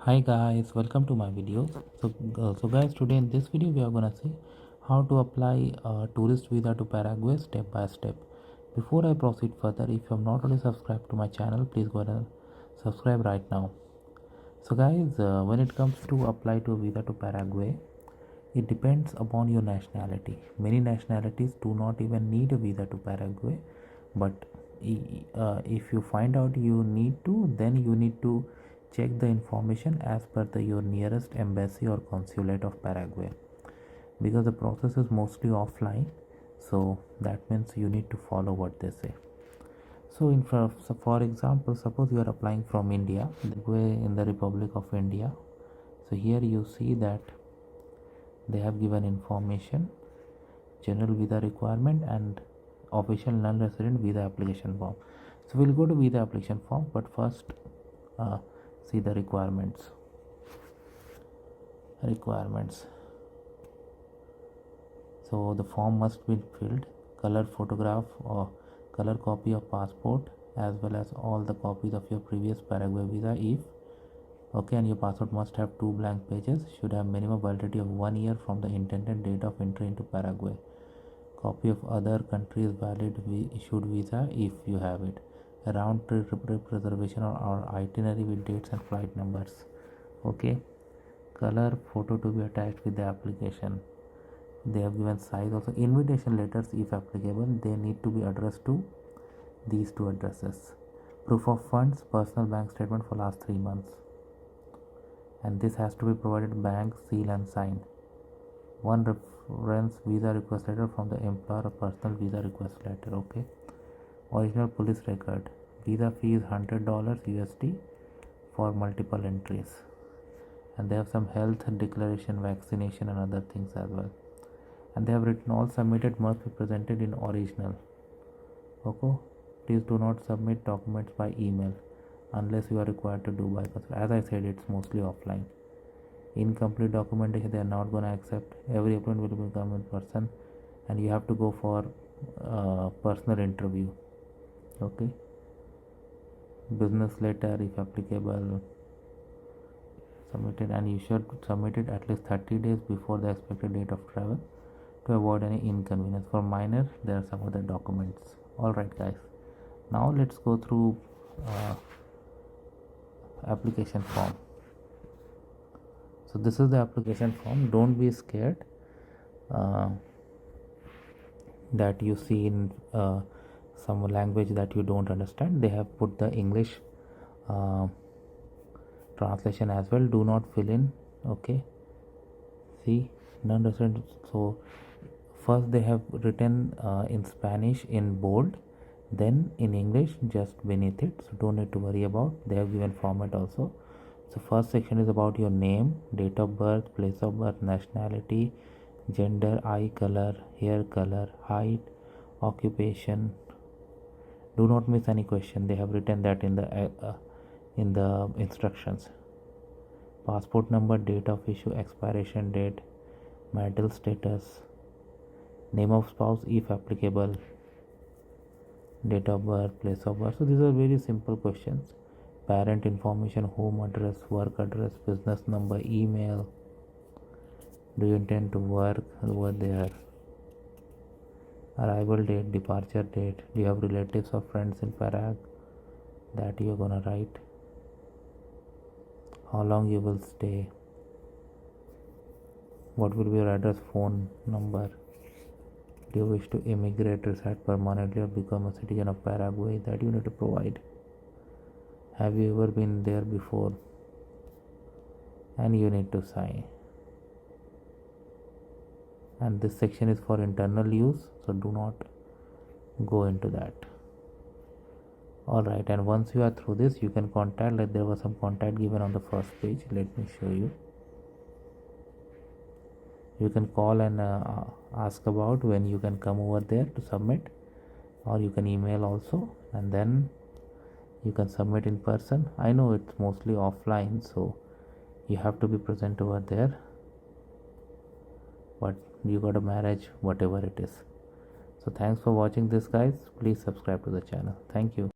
Hi guys, welcome to my video. So guys, today in this video we are gonna see how to apply a tourist visa to Paraguay step by step. Before I proceed further, if you have not already subscribed to my channel, please go ahead and subscribe right now. So guys, when it comes to apply to a visa to Paraguay, it depends upon your nationality. Many nationalities do not even need a visa to Paraguay, but if you find out you need to, then you need to check the information as per your nearest embassy or consulate of Paraguay, because the process is mostly offline. So that means you need to follow what they say. For example, suppose you are applying from India, in the Republic of India. So here you see that they have given information, general visa requirement and official non-resident visa application form. So we'll go to visa application form, but first see the requirements. So the form must be filled, color photograph or color copy of passport, as well as all the copies of your previous Paraguay visa if okay, and your passport must have 2 blank pages, should have minimum validity of 1 year from the intended date of entry into Paraguay. Copy of other countries valid issued visa if you have it. A round trip reservation or itinerary with dates and flight numbers. Okay. Color photo to be attached with the application. They have given size also. Invitation letters if applicable, they need to be addressed to these 2 addresses. Proof of funds, personal bank statement for last 3 months. And this has to be provided bank seal and signed. One reference visa request letter from the employer or personal visa request letter. Okay. Original police record. Visa fee is $100 USD for multiple entries. And they have some health declaration, vaccination and other things as well. And they have written all submitted must be presented in original. Okay. Please do not submit documents by email unless you are required to do by post. As I said, it's mostly offline. Incomplete documentation they are not going to accept. Every applicant will become in person, and you have to go for personal interview. Okay. Business letter if applicable submitted, and you should submit it at least 30 days before the expected date of travel to avoid any inconvenience. For minor, there are some other documents. Alright guys, now let's go through application form. So this is the application form. Don't be scared that you see in some language that you don't understand. They have put the English translation as well. Do not fill in. Okay, see, non-resident. So first they have written in Spanish in bold, then in English just beneath it. So don't need to worry about. They have given format also. So first section is about your name, date of birth, place of birth, nationality, gender, eye color, hair color, height, occupation. Do not miss any question. They have written that in the instructions. Passport number, date of issue, expiration date, marital status, name of spouse if applicable, date of birth, place of birth. So these are very simple questions. Parent information, home address, work address, business number, email. Do you intend to work over there? Arrival date, departure date. Do you have relatives or friends in Prague? That you're gonna write. How long you will stay? What will be your address, phone number? Do you wish to immigrate, reside permanently, or become a citizen of Paraguay? That you need to provide. Have you ever been there before? And you need to sign. And this section is for internal use, so do not go into that. Alright, and once you are through this, you can contact, like there was some contact given on the first page. Let me show you. You can call and ask about when you can come over there to submit, or you can email also, and then you can submit in person. I know it's mostly offline, so you have to be present over there, but you got to manage whatever it is. So thanks for watching this guys. Please subscribe to the channel. Thank you.